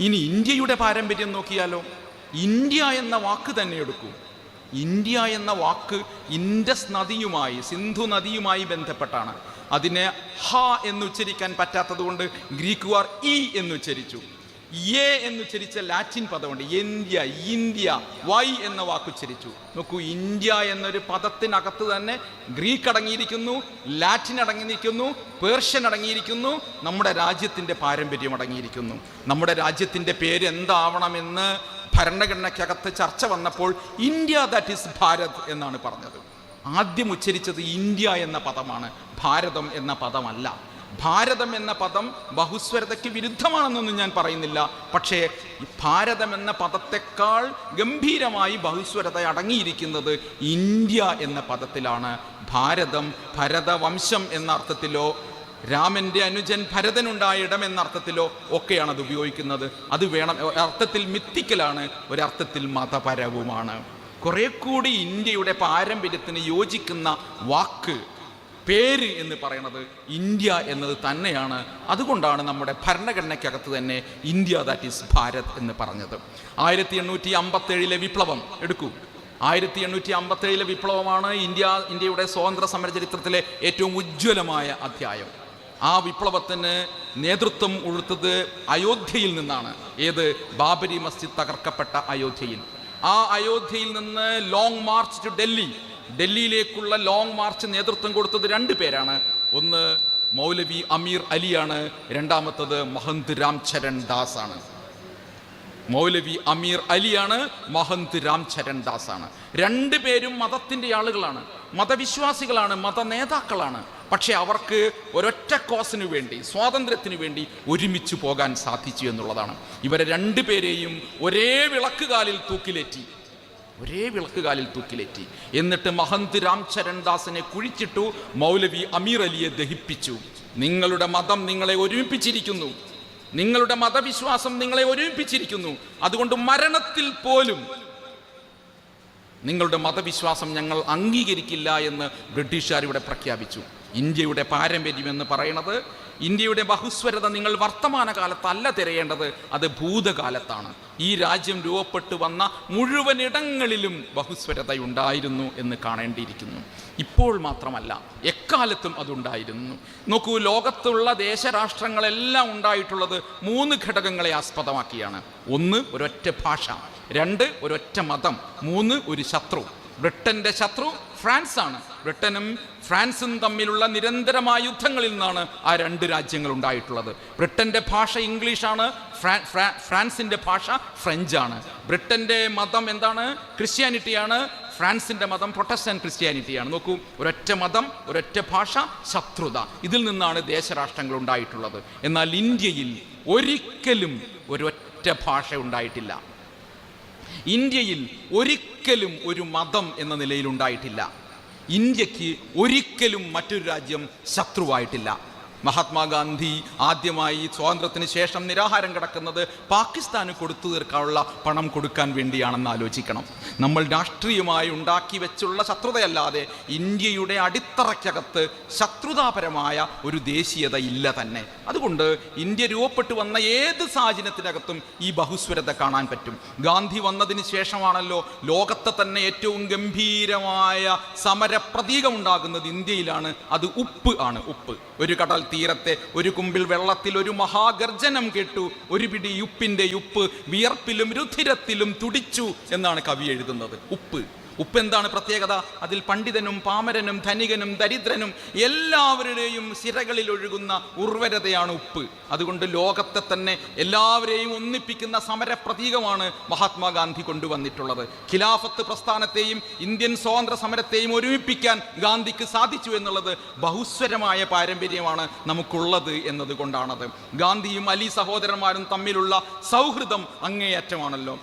ഇനി ഇന്ത്യയുടെ പാരമ്പര്യം നോക്കിയാലോ? ഇന്ത്യ എന്ന വാക്ക് തന്നെ എടുക്കൂ. ഇന്ത്യ എന്ന വാക്ക് ഇൻഡസ് നദിയുമായി, സിന്ധു നദിയുമായി ബന്ധപ്പെട്ടാണ്. അതിനെ ഹ എന്നുച്ചരിക്കാൻ പറ്റാത്തത് കൊണ്ട് ഗ്രീക്കുകാർ ഇ എന്നുച്ചരിച്ചു. എ എന്നുച്ചരിച്ച ലാറ്റിൻ പദമുണ്ട്, ഇന്ത്യ, ഇന്ത്യ. വൈ എന്ന വാക്കുച്ചരിച്ചു. നോക്കൂ, ഇന്ത്യ എന്നൊരു പദത്തിനകത്ത് തന്നെ ഗ്രീക്ക് അടങ്ങിയിരിക്കുന്നു, ലാറ്റിൻ അടങ്ങിയിരിക്കുന്നു, പേർഷ്യൻ അടങ്ങിയിരിക്കുന്നു, നമ്മുടെ രാജ്യത്തിൻ്റെ പാരമ്പര്യം അടങ്ങിയിരിക്കുന്നു. നമ്മുടെ രാജ്യത്തിൻ്റെ പേര് എന്താവണമെന്ന് ഭരണഘടനയ്ക്കകത്ത് ചർച്ച വന്നപ്പോൾ ഇന്ത്യ ദാറ്റ് ഈസ് ഭാരത് എന്നാണ് പറഞ്ഞത്. ആദ്യം ഉച്ചരിച്ചത് ഇന്ത്യ എന്ന പദമാണ്, ഭാരതം എന്ന പദമല്ല. ഭാരതം എന്ന പദം ബഹുസ്വരതയ്ക്ക് വിരുദ്ധമാണെന്നൊന്നും ഞാൻ പറയുന്നില്ല. പക്ഷേ ഭാരതം എന്ന പദത്തെക്കാൾ ഗംഭീരമായി ബഹുസ്വരത അടങ്ങിയിരിക്കുന്നത് ഇന്ത്യ എന്ന പദത്തിലാണ്. ഭാരതം ഭരതവംശം എന്ന അർത്ഥത്തിലോ രാമൻ്റെ അനുജൻ ഭരതനുണ്ടായ ഇടം എന്ന അർത്ഥത്തിലോ ഒക്കെയാണ് അത് ഉപയോഗിക്കുന്നത്. അത് വേണം, ഒരർത്ഥത്തിൽ മിത്തിക്കലാണ്, ഒരർത്ഥത്തിൽ മതപരവുമാണ്. കുറെ കൂടി ഇന്ത്യയുടെ പാരമ്പര്യത്തിന് യോജിക്കുന്ന വാക്ക്, പേര് എന്ന് പറയുന്നത് ഇന്ത്യ എന്നത് തന്നെയാണ്. അതുകൊണ്ടാണ് നമ്മുടെ ഭരണഘടനയ്ക്കകത്ത് തന്നെ ഇന്ത്യ ദാറ്റ് ഈസ് ഭാരത് എന്ന് പറഞ്ഞത്. 1857 വിപ്ലവം എടുക്കൂ. 1857 വിപ്ലവമാണ് ഇന്ത്യയുടെ സ്വാതന്ത്ര്യ സമര ചരിത്രത്തിലെ ഏറ്റവും ഉജ്ജ്വലമായ അധ്യായം. ആ വിപ്ലവത്തിന് നേതൃത്വം കൊടുത്തത് അയോധ്യയിൽ നിന്നാണ്. ഏത്? ബാബരി മസ്ജിദ് തകർക്കപ്പെട്ട അയോധ്യയിൽ. ആ അയോധ്യയിൽ നിന്ന് ലോങ് മാർച്ച് ടു ഡൽഹിയിലേക്കുള്ള ലോങ് മാർച്ച് നേതൃത്വം കൊടുത്തത് 2 പേരാണ്. ഒന്ന് മൗലവി അമീർ അലിയാണ്, രണ്ടാമത്തത് മഹന്ത് രാംചരൺ ദാസ് ആണ്. മൗലവി അമീർ അലിയാണ്, മഹന്ത് രാംചരൺ ദാസ് ആണ്. 2 പേരും മതത്തിൻ്റെ ആളുകളാണ്, മതവിശ്വാസികളാണ്, മത നേതാക്കളാണ്. പക്ഷെ അവർക്ക് ഒരൊറ്റ കോസിനു വേണ്ടി, സ്വാതന്ത്ര്യത്തിനു വേണ്ടി ഒരുമിച്ച് പോകാൻ സാധിച്ചു എന്നുള്ളതാണ്. ഇവരെ 2 പേരെയും ഒരേ വിളക്കുകാലിൽ തൂക്കിലേറ്റി. എന്നിട്ട് മഹന്ത് രാംചരൺ ദാസിനെ കുഴിച്ചിട്ടു, മൗലവി അമീർ അലിയെ ദഹിപ്പിച്ചു. നിങ്ങളുടെ മതം നിങ്ങളെ ഒരുമിപ്പിച്ചിരിക്കുന്നു, നിങ്ങളുടെ മതവിശ്വാസം നിങ്ങളെ ഒരുമിപ്പിച്ചിരിക്കുന്നു, അതുകൊണ്ട് മരണത്തിൽ പോലും നിങ്ങളുടെ മതവിശ്വാസം ഞങ്ങൾ അംഗീകരിക്കില്ല എന്ന് ബ്രിട്ടീഷുകാർ ഇവിടെ പ്രഖ്യാപിച്ചു. ഇന്ത്യയുടെ പാരമ്പര്യം എന്ന് പറയുന്നത്, ഇന്ത്യയുടെ ബഹുസ്വരത നിങ്ങൾ വർത്തമാനകാലത്തല്ല തിരയേണ്ടത്, അത് ഭൂതകാലത്താണ്. ഈ രാജ്യം രൂപപ്പെട്ടു വന്ന മുഴുവൻ ഇടങ്ങളിലും ബഹുസ്വരതയുണ്ടായിരുന്നു എന്ന് കാണേണ്ടിയിരിക്കുന്നു. ഇപ്പോൾ മാത്രമല്ല, എക്കാലത്തും അതുണ്ടായിരുന്നു. നോക്കൂ, ലോകത്തുള്ള ദേശരാഷ്ട്രങ്ങളെല്ലാം ഉണ്ടായിട്ടുള്ളത് 3 ഘടകങ്ങളെ ആസ്പദമാക്കിയാണ്. 1 ഒരൊറ്റ ഭാഷ, 2 ഒരൊറ്റ മതം, 3 ഒരു ശത്രു. ബ്രിട്ടന്റെ ശത്രു ഫ്രാൻസ് ആണ്. ബ്രിട്ടനും ഫ്രാൻസും തമ്മിലുള്ള നിരന്തരമായ യുദ്ധങ്ങളിൽ നിന്നാണ് ആ 2 രാജ്യങ്ങൾ ഉണ്ടായിട്ടുള്ളത്. ബ്രിട്ടന്റെ ഭാഷ ഇംഗ്ലീഷാണ്, ഫ്രാൻസിന്റെ ഭാഷ ഫ്രഞ്ചാണ്. ബ്രിട്ടന്റെ മതം എന്താണ്? ക്രിസ്ത്യാനിറ്റിയാണ്. ഫ്രാൻസിന്റെ മതം പ്രൊട്ടസ്റ്റന്റ് ക്രിസ്ത്യാനിറ്റിയാണ്. നോക്കൂ, ഒരൊറ്റ മതം, ഒരൊറ്റ ഭാഷ, ശത്രുത, ഇതിൽ നിന്നാണ് ദേശരാഷ്ട്രങ്ങൾ ഉണ്ടായിട്ടുള്ളത്. എന്നാൽ ഇന്ത്യയിൽ ഒരിക്കലും ഒരൊറ്റ ഭാഷ ഉണ്ടായിട്ടില്ല. ഇന്ത്യയിൽ ഒരിക്കലും ഒരു മതം എന്ന നിലയിൽ ഉണ്ടായിട്ടില്ല. ഇന്ത്യക്ക് ഒരിക്കലും മറ്റൊരു രാജ്യം ശത്രുവായിട്ടില്ല. മഹാത്മാഗാന്ധി ആദ്യമായി സ്വാതന്ത്ര്യത്തിന് ശേഷം നിരാഹാരം കിടക്കുന്നത് പാകിസ്ഥാന് കൊടുത്തു തീർക്കാനുള്ള പണം കൊടുക്കാൻ വേണ്ടിയാണെന്ന് ആലോചിക്കണം. നമ്മൾ രാഷ്ട്രീയമായി ഉണ്ടാക്കി വെച്ചുള്ള ശത്രുതയല്ലാതെ ഇന്ത്യയുടെ അടിത്തറയ്ക്കകത്ത് ശത്രുതാപരമായ ഒരു ദേശീയത ഇല്ല തന്നെ. അതുകൊണ്ട് ഇന്ത്യ രൂപപ്പെട്ടു വന്ന ഏത് സാഹചര്യത്തിനകത്തും ഈ ബഹുസ്വരത കാണാൻ പറ്റും. ഗാന്ധി വന്നതിന് ശേഷമാണല്ലോ ലോകത്തെ തന്നെ ഏറ്റവും ഗംഭീരമായ സമരപ്രതീകം ഉണ്ടാകുന്നത് ഇന്ത്യയിലാണ്. അത് ഉപ്പ് ആണ്. ഉപ്പ്, ഒരു കടൽ തീരത്തെ ഒരു കുമ്പിൽ വെള്ളത്തിൽ ഒരു മഹാഗർജനം കേട്ടു, ഒരു പിടി ഉപ്പിന്റെ ഉപ്പ് വിയർപ്പിലും രുധിരത്തിലും തുടിച്ചു എന്നാണ് കവി എഴുതുന്നത്. ഉപ്പ് എന്താണ് പ്രത്യേകത? അതിൽ പണ്ഡിതനും പാമരനും ധനികനും ദരിദ്രനും എല്ലാവരുടെയും സിരകളിൽ ഒഴുകുന്ന ഉർവരതയാണ് ഉപ്പ്. അതുകൊണ്ട് ലോകത്തെ തന്നെ എല്ലാവരെയും ഒന്നിപ്പിക്കുന്ന സമരപ്രതീകമാണ് മഹാത്മാഗാന്ധി കൊണ്ടുവന്നിട്ടുള്ളത്. ഖിലാഫത്ത് പ്രസ്ഥാനത്തെയും ഇന്ത്യൻ സ്വാതന്ത്ര്യ സമരത്തെയും ഒരുമിപ്പിക്കാൻ ഗാന്ധിക്ക് സാധിച്ചു എന്നുള്ളത് ബഹുസ്വരമായ പാരമ്പര്യമാണ് നമുക്കുള്ളത് എന്നതുകൊണ്ടാണത്. ഗാന്ധിയും അലി സഹോദരന്മാരും തമ്മിലുള്ള സൗഹൃദം അങ്ങേയറ്റമാണല്ലോ.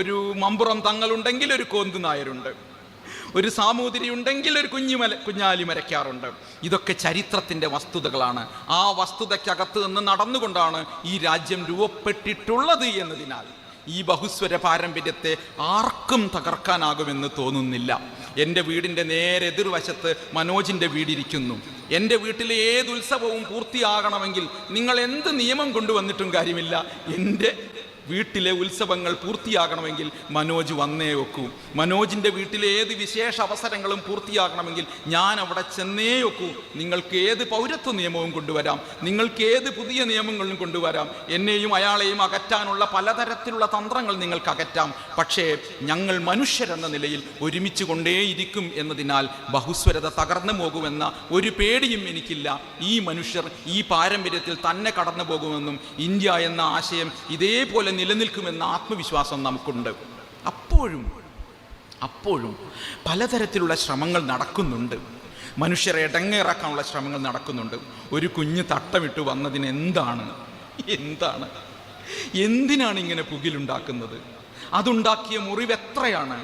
ഒരു മമ്പുറം തങ്ങളുണ്ടെങ്കിൽ ഒരു കോന്ത് നായരുണ്ട്, ഒരു സാമൂതിരി ഉണ്ടെങ്കിൽ ഒരു കുഞ്ഞാലി മരയ്ക്കാറുണ്ട്. ഇതൊക്കെ ചരിത്രത്തിൻ്റെ വസ്തുതകളാണ്. ആ വസ്തുതയ്ക്കകത്ത് നിന്ന് നടന്നുകൊണ്ടാണ് ഈ രാജ്യം രൂപപ്പെട്ടിട്ടുള്ളത് എന്നതിനാൽ ഈ ബഹുസ്വര പാരമ്പര്യത്തെ ആർക്കും തകർക്കാനാകുമെന്ന് തോന്നുന്നില്ല. എൻ്റെ വീടിൻ്റെ നേരെ എതിർവശത്ത് മനോജിൻ്റെ വീടിരിക്കുന്നു. എൻ്റെ വീട്ടിലെ ഏത് ഉത്സവവും പൂർത്തിയാകണമെങ്കിൽ നിങ്ങൾ എന്ത് നിയമം കൊണ്ടുവന്നിട്ടും കാര്യമില്ല, എൻ്റെ വീട്ടിലെ ഉത്സവങ്ങൾ പൂർത്തിയാകണമെങ്കിൽ മനോജ് വന്നേ ഒക്കൂ. മനോജിൻ്റെ വീട്ടിലെ ഏത് വിശേഷ അവസരങ്ങളും പൂർത്തിയാകണമെങ്കിൽ ഞാൻ അവിടെ ചെന്നേ ഒക്കൂ. നിങ്ങൾക്ക് ഏത് പൗരത്വ നിയമവും കൊണ്ടുവരാം, നിങ്ങൾക്ക് ഏത് പുതിയ നിയമങ്ങളും കൊണ്ടുവരാം, എന്നെയും അയാളെയും അകറ്റാനുള്ള പലതരത്തിലുള്ള തന്ത്രങ്ങൾ നിങ്ങൾക്ക് അകറ്റാം. പക്ഷേ ഞങ്ങൾ മനുഷ്യരെന്ന നിലയിൽ ഒരുമിച്ച് കൊണ്ടേയിരിക്കും എന്നതിനാൽ ബഹുസ്വരത തകർന്നു പോകുമെന്ന ഒരു പേടിയും എനിക്കില്ല. ഈ മനുഷ്യർ ഈ പാരമ്പര്യത്തിൽ തന്നെ കടന്നു പോകുമെന്നും ഇന്ത്യ എന്ന ആശയം ഇതേപോലെ നിലനിൽക്കുമെന്ന ആത്മവിശ്വാസം നമുക്കുണ്ട്. അപ്പോഴും പലതരത്തിലുള്ള ശ്രമങ്ങൾ നടക്കുന്നുണ്ട്. മനുഷ്യരെ ഇടങ്ങേറാക്കാനുള്ള ശ്രമങ്ങൾ നടക്കുന്നുണ്ട്. ഒരു കുഞ്ഞ് തട്ടമിട്ട് വന്നതിന് എന്തിനാണ് ഇങ്ങനെ പുകിലുണ്ടാക്കുന്നത്? അതുണ്ടാക്കിയ മുറിവ് എത്രയാണ്?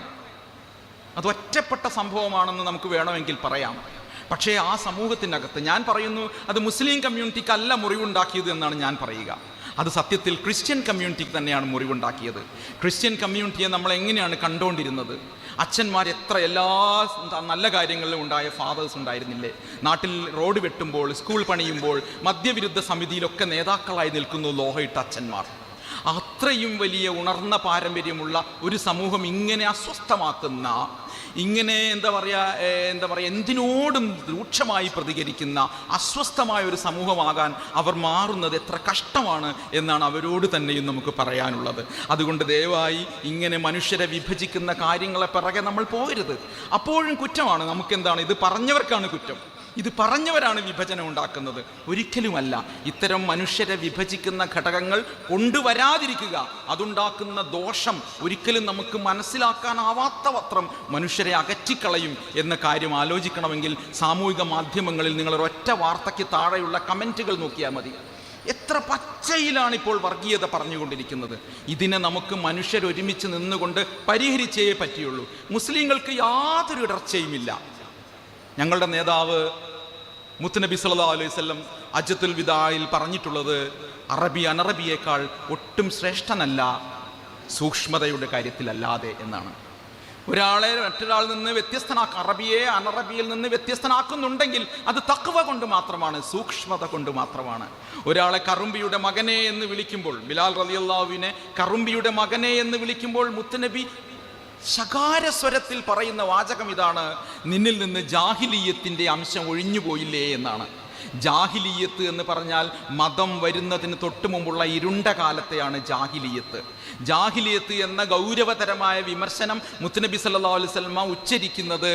അത് ഒറ്റപ്പെട്ട സംഭവമാണെന്ന് നമുക്ക് വേണമെങ്കിൽ പറയാം. പക്ഷേ ആ സമൂഹത്തിനകത്ത് ഞാൻ പറയുന്നു, അത് മുസ്ലിം കമ്മ്യൂണിറ്റിക്കല്ല മുറിവുണ്ടാക്കിയത് എന്നാണ് ഞാൻ പറയുക. അത് സത്യത്തിൽ ക്രിസ്ത്യൻ കമ്മ്യൂണിറ്റിക്ക് തന്നെയാണ് മുറിവുണ്ടാക്കിയത്. ക്രിസ്ത്യൻ കമ്മ്യൂണിറ്റിയെ നമ്മൾ എങ്ങനെയാണ് കണ്ടുകൊണ്ടിരുന്നത്? അച്ഛന്മാർ എത്ര എല്ലാ നല്ല കാര്യങ്ങളിലും ഉണ്ടായ ഫാദേഴ്സ് ഉണ്ടായിരുന്നില്ലേ? നാട്ടിൽ റോഡ് വെട്ടുമ്പോൾ, സ്കൂൾ പണിയുമ്പോൾ, മദ്യവിരുദ്ധ സമിതിയിലൊക്കെ നേതാക്കളായി നിൽക്കുന്നു ലോഹയിട്ട അച്ഛന്മാർ. അത്രയും വലിയ ഉണർന്ന പാരമ്പര്യമുള്ള ഒരു സമൂഹം ഇങ്ങനെ അസ്വസ്ഥമാക്കുന്ന, ഇങ്ങനെ എന്താ പറയുക എന്തിനോടും രൂക്ഷമായി പ്രതികരിക്കുന്ന അസ്വസ്ഥമായ ഒരു സമൂഹമാകാൻ അവർ മാറുന്നത് എത്ര കഷ്ടമാണ് എന്നാണ് അവരോട് തന്നെയും നമുക്ക് പറയാനുള്ളത്. അതുകൊണ്ട് ദയവായി ഇങ്ങനെ മനുഷ്യരെ വിഭജിക്കുന്ന കാര്യങ്ങളെ പിറകെ നമ്മൾ പോകരുത്. അപ്പോഴും കുറ്റമാണ്. നമുക്കെന്താണ്, ഇത് പറഞ്ഞവർക്കാണ് കുറ്റം, ഇത് പറഞ്ഞവരാണ് വിഭജനം ഉണ്ടാക്കുന്നത്. ഒരിക്കലുമല്ല. ഇത്തരം മനുഷ്യരെ വിഭജിക്കുന്ന ഘടകങ്ങൾ കൊണ്ടുവരാതിരിക്കുക. അതുണ്ടാക്കുന്ന ദോഷം ഒരിക്കലും നമുക്ക് മനസ്സിലാക്കാനാവാത്തവത്രം മനുഷ്യരെ അകറ്റിക്കളയും എന്ന കാര്യം ആലോചിക്കണമെങ്കിൽ സാമൂഹിക മാധ്യമങ്ങളിൽ നിങ്ങളൊരൊറ്റ വാർത്തയ്ക്ക് താഴെയുള്ള കമൻറ്റുകൾ നോക്കിയാൽ മതി. എത്ര പച്ചയിലാണ് ഇപ്പോൾ വർഗീയത പറഞ്ഞുകൊണ്ടിരിക്കുന്നത്. ഇതിനെ നമുക്ക് മനുഷ്യരൊരുമിച്ച് നിന്നുകൊണ്ട് പരിഹരിച്ചേ പറ്റുള്ളൂ. മുസ്ലിങ്ങൾക്ക് യാതൊരു ഇടർച്ചയുമില്ല. ഞങ്ങളുടെ നേതാവ് മുത്തുനബി സല്ലല്ലാഹു അലൈഹി വസല്ലം ഹജ്ജത്തുൽ വിദായിൽ പറഞ്ഞിട്ടുള്ളത്, അറബി അനറബിയേക്കാൾ ഒട്ടും ശ്രേഷ്ഠനല്ല സൂക്ഷ്മതയുടെ കാര്യത്തിലല്ലാതെ എന്നാണ്. ഒരാളെ മറ്റൊരാളിൽ നിന്ന് അറബിയെ അനറബിയിൽ നിന്ന് വ്യത്യസ്തനാക്കുന്നുണ്ടെങ്കിൽ അത് തഖ്വ കൊണ്ട് മാത്രമാണ്, സൂക്ഷ്മത കൊണ്ട് മാത്രമാണ്. ഒരാളെ കറുമ്പിയുടെ മകനെ എന്ന് വിളിക്കുമ്പോൾ, ബിലാൽ റളിയല്ലാഹുവിനെ കറുമ്പിയുടെ മകനെ എന്ന് വിളിക്കുമ്പോൾ മുത്തുനബി ശകാരസ്വരത്തിൽ പറയുന്ന വാചകം ഇതാണ്: നിന്നിൽ നിന്ന് ജാഹിലിയത്തിൻ്റെ അംശം ഒഴിഞ്ഞുപോയില്ലേ എന്നാണ്. ജാഹിലിയത്ത് എന്ന് പറഞ്ഞാൽ മതം വരുന്നതിന് തൊട്ട് മുമ്പുള്ള ഇരുണ്ട കാലത്തെയാണ് ജാഹിലിയത്ത്. ജാഹിലിയത്ത് എന്ന ഗൗരവതരമായ വിമർശനം മുത്തുനബി സല്ലല്ലാഹു അലൈഹി വസല്ലം ഉച്ചരിക്കുന്നത്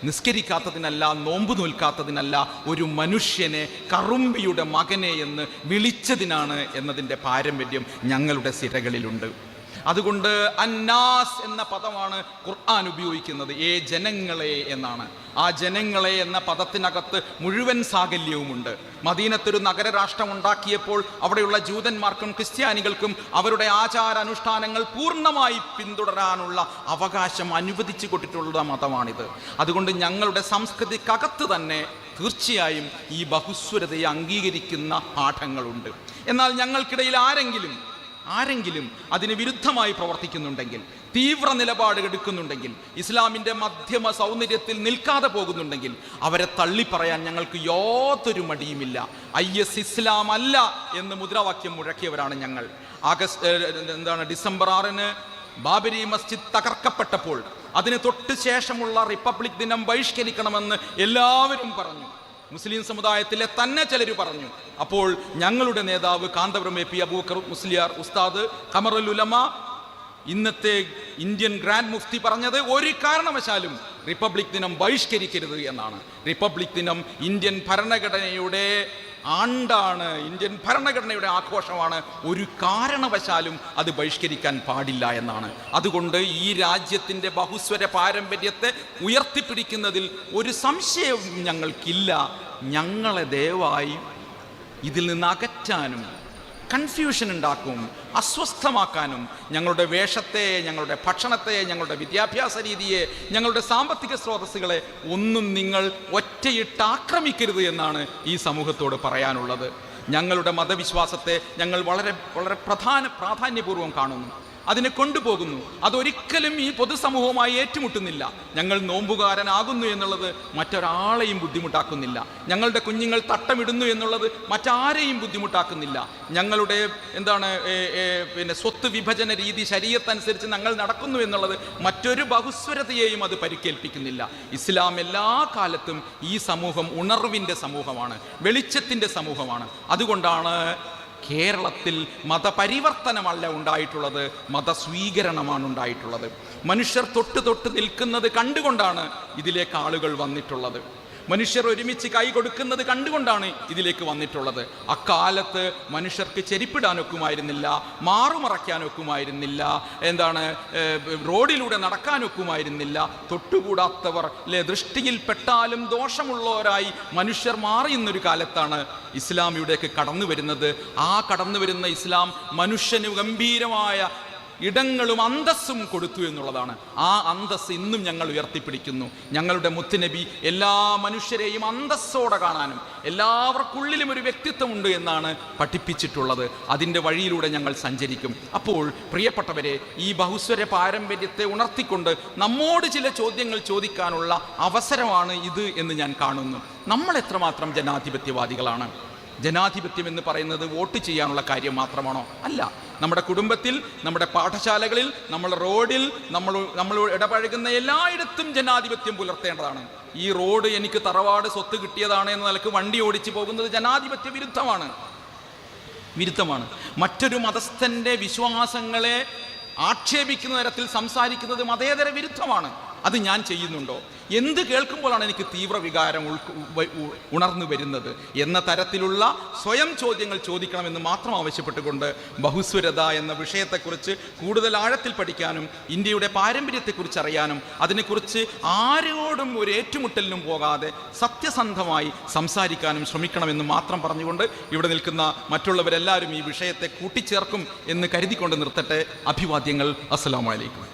നിസ്കരിക്കാത്തതിനല്ല, നോമ്പ് നോൽക്കാത്തതിനല്ല, ഒരു മനുഷ്യനെ കറുമ്പിയുടെ മകനെ എന്ന് വിളിച്ചതിനാണ് എന്നതിൻ്റെ പാരമ്പര്യം ഞങ്ങളുടെ സിരകളിലുണ്ട്. അതുകൊണ്ട് അന്നാസ് എന്ന പദമാണ് ഖുർആൻ ഉപയോഗിക്കുന്നത്. ജനങ്ങളെ എന്നാണ്. ആ ജനങ്ങളെ എന്ന പദത്തിനകത്ത് മുഴുവൻ സാകല്യവുമുണ്ട്. മദീനത്തൊരു നഗരരാഷ്ട്രം ഉണ്ടാക്കിയപ്പോൾ അവിടെയുള്ള ജൂതന്മാർക്കും ക്രിസ്ത്യാനികൾക്കും അവരുടെ ആചാരാനുഷ്ഠാനങ്ങൾ പൂർണ്ണമായി പിന്തുടരാനുള്ള അവകാശം അനുവദിച്ചു കൊടുത്തിട്ടുള്ള മതമാണിത്. അതുകൊണ്ട് ഞങ്ങളുടെ സംസ്കൃതിക്കകത്ത് തന്നെ തീർച്ചയായും ഈ ബഹുസ്വരതയെ അംഗീകരിക്കുന്ന പാഠങ്ങളുണ്ട്. എന്നാൽ ഞങ്ങൾക്കിടയിൽ ആരെങ്കിലും അതിന് വിരുദ്ധമായി പ്രവർത്തിക്കുന്നുണ്ടെങ്കിൽ, തീവ്ര നിലപാട് എടുക്കുന്നുണ്ടെങ്കിൽ, ഇസ്ലാമിൻ്റെ മധ്യമ സൗന്ദര്യത്തിൽ നിൽക്കാതെ പോകുന്നുണ്ടെങ്കിൽ അവരെ തള്ളിപ്പറയാൻ ഞങ്ങൾക്ക് യാതൊരു മടിയുമില്ല. IS ഇസ്ലാം അല്ല എന്ന് മുദ്രാവാക്യം മുഴക്കിയവരാണ് ഞങ്ങൾ. ഡിസംബർ 6 ബാബരി മസ്ജിദ് തകർക്കപ്പെട്ടപ്പോൾ അതിന് തൊട്ട് ശേഷമുള്ള റിപ്പബ്ലിക് ദിനം ബഹിഷ്കരിക്കണമെന്ന് എല്ലാവരും പറഞ്ഞു. മുസ്ലിം സമുദായത്തിലെ തന്നെ ചിലർ പറഞ്ഞു. അപ്പോൾ ഞങ്ങളുടെ നേതാവ് കാന്തപുരം AP അബൂബക്കർ മുസ്ലിയാർ ഉസ്താദ് ഖമറുൽ ഉലമ, ഇന്നത്തെ ഇന്ത്യൻ ഗ്രാൻഡ് മുഫ്തി പറഞ്ഞത് ഒരു കാരണവശാലും റിപ്പബ്ലിക് ദിനം ബഹിഷ്കരിക്കരുത് എന്നാണ്. റിപ്പബ്ലിക് ദിനം ഇന്ത്യൻ ഭരണഘടനയുടെ ആണ്ടാണ്, ഇന്ത്യൻ ഭരണഘടനയുടെ ആഘോഷമാണ്. ഒരു കാരണവശാലും അത് ബഹിഷ്കരിക്കാൻ പാടില്ല എന്നാണ്. അതുകൊണ്ട് ഈ രാജ്യത്തിൻ്റെ ബഹുസ്വര പാരമ്പര്യത്തെ ഉയർത്തിപ്പിടിക്കുന്നതിൽ ഒരു സംശയവും ഞങ്ങൾക്കില്ല. ഞങ്ങളെ ദയവായി ഇതിൽ നിന്ന് അകറ്റാനും കൺഫ്യൂഷൻ ഉണ്ടാക്കും, അസ്വസ്ഥമാക്കാനും, ഞങ്ങളുടെ വേഷത്തെ, ഞങ്ങളുടെ ഭക്ഷണത്തെ, ഞങ്ങളുടെ വിദ്യാഭ്യാസ രീതിയെ, ഞങ്ങളുടെ സാമ്പത്തിക സ്രോതസ്സുകളെ ഒന്നും നിങ്ങൾ ഒറ്റയിട്ട് ആക്രമിക്കരുത് എന്നാണ് ഈ സമൂഹത്തോട് പറയാനുള്ളത്. ഞങ്ങളുടെ മതവിശ്വാസത്തെ ഞങ്ങൾ വളരെ വളരെ പ്രാധാന്യപൂർവ്വം കാണുന്നു. അതിനെ കൊണ്ടുപോകുന്നു. അതൊരിക്കലും ഈ പൊതുസമൂഹവുമായി ഏറ്റുമുട്ടുന്നില്ല. ഞങ്ങൾ നോമ്പുകാരനാകുന്നു എന്നുള്ളത് മറ്റൊരാളെയും ബുദ്ധിമുട്ടാക്കുന്നില്ല. ഞങ്ങളുടെ കുഞ്ഞുങ്ങൾ തട്ടമിടുന്നു എന്നുള്ളത് മറ്റാരെയും ബുദ്ധിമുട്ടാക്കുന്നില്ല. ഞങ്ങളുടെ സ്വത്ത് വിഭജന രീതി ശരീഅത്തനുസരിച്ച് ഞങ്ങൾ നടക്കുന്നു എന്നുള്ളത് മറ്റൊരു ബഹുസ്വരതയെയും അത് പരിക്കേൽപ്പിക്കുന്നില്ല. ഇസ്ലാം എല്ലാ കാലത്തും ഈ സമൂഹം ഉണർവിൻ്റെ സമൂഹമാണ്, വെളിച്ചത്തിൻ്റെ സമൂഹമാണ്. അതുകൊണ്ടാണ് കേരളത്തിൽ മതപരിവർത്തനമല്ല ഉണ്ടായിട്ടുള്ളത്, മതസ്വീകരണമാണ് ഉണ്ടായിട്ടുള്ളത്. മനുഷ്യർ തൊട്ട് നിൽക്കുന്നത് കണ്ടുകൊണ്ടാണ് ഇതിലേക്ക് ആളുകൾ വന്നിട്ടുള്ളത്. മനുഷ്യർ ഒരുമിച്ച് കൈ കൊടുക്കുന്നത് കണ്ടുകൊണ്ടാണ് ഇതിലേക്ക് വന്നിട്ടുള്ളത്. അക്കാലത്ത് മനുഷ്യർക്ക് ചെരിപ്പിടാനൊക്കുമായിരുന്നില്ല, മാറുമറയ്ക്കാനൊക്കുമായിരുന്നില്ല, റോഡിലൂടെ നടക്കാനൊക്കുമായിരുന്നില്ല. തൊട്ടുകൂടാത്തവർ ദൃഷ്ടിയിൽപ്പെട്ടാലും ദോഷമുള്ളവരായി മനുഷ്യർ മാറിയുന്നൊരു കാലത്താണ് ഇസ്ലാം ഇവിടേക്ക് കടന്നു വരുന്നത്. ആ കടന്നു വരുന്ന ഇസ്ലാം മനുഷ്യന് ഗംഭീരമായ ഇടങ്ങളും അന്തസ്സും കൊടുത്തു എന്നുള്ളതാണ്. ആ അന്തസ് ഇന്നും ഞങ്ങൾ ഉയർത്തിപ്പിടിക്കുന്നു. ഞങ്ങളുടെ മുത്തുനബി എല്ലാ മനുഷ്യരെയും അന്തസ്സോടെ കാണാനും എല്ലാവർക്കുള്ളിലും ഒരു വ്യക്തിത്വമുണ്ട് എന്നാണ് പഠിപ്പിച്ചിട്ടുള്ളത്. അതിൻ്റെ വഴിയിലൂടെ ഞങ്ങൾ സഞ്ചരിക്കും. അപ്പോൾ പ്രിയപ്പെട്ടവരെ, ഈ ബഹുസ്വര പാരമ്പര്യത്തെ ഉണർത്തിക്കൊണ്ട് നമ്മോട് ചില ചോദ്യങ്ങൾ ചോദിക്കാനുള്ള അവസരമാണ് ഇത് എന്ന് ഞാൻ കാണുന്നു. നമ്മൾ എത്രമാത്രം ജനാധിപത്യവാദികളാണ്? ജനാധിപത്യം എന്ന് പറയുന്നത് വോട്ട് ചെയ്യാനുള്ള കാര്യം മാത്രമാണോ? അല്ല. നമ്മുടെ കുടുംബത്തിൽ, നമ്മുടെ പാഠശാലകളിൽ, നമ്മുടെ റോഡിൽ, നമ്മൾ ഇടപഴകുന്ന എല്ലായിടത്തും ജനാധിപത്യം പുലർത്തേണ്ടതാണ്. ഈ റോഡ് എനിക്ക് തറവാട് സ്വത്ത് കിട്ടിയതാണ് എന്ന നിലക്ക് വണ്ടി ഓടിച്ചു പോകുന്നത് ജനാധിപത്യ വിരുദ്ധമാണ്. മറ്റൊരു മതസ്ഥൻ്റെ വിശ്വാസങ്ങളെ ആക്ഷേപിക്കുന്ന തരത്തിൽ സംസാരിക്കുന്നത് മതേതര വിരുദ്ധമാണ്. അത് ഞാൻ ചെയ്യുന്നുണ്ടോ? എന്ത് കേൾക്കുമ്പോഴാണ് എനിക്ക് തീവ്ര വികാരം ഉണർന്നു വരുന്നത് എന്ന തരത്തിലുള്ള സ്വയം ചോദ്യങ്ങൾ ചോദിക്കണമെന്ന് മാത്രം ആവശ്യപ്പെട്ടുകൊണ്ട് ബഹുസ്വരത എന്ന വിഷയത്തെക്കുറിച്ച് കൂടുതൽ ആഴത്തിൽ പഠിക്കാനും ഇന്ത്യയുടെ പാരമ്പര്യത്തെക്കുറിച്ച് അറിയാനും അതിനെക്കുറിച്ച് ആരോടും ഒരു ഏറ്റുമുട്ടലിനും പോകാതെ സത്യസന്ധമായി സംസാരിക്കാനും ശ്രമിക്കണമെന്ന് മാത്രം പറഞ്ഞുകൊണ്ട് ഇവിടെ നിൽക്കുന്ന മറ്റുള്ളവരെല്ലാവരും ഈ വിഷയത്തെ കൂട്ടിച്ചേർക്കും എന്ന് കരുതിക്കൊണ്ട് നിർത്തട്ടെ. അഭിവാദ്യങ്ങൾ. അസ്സലാമു അലൈക്കും.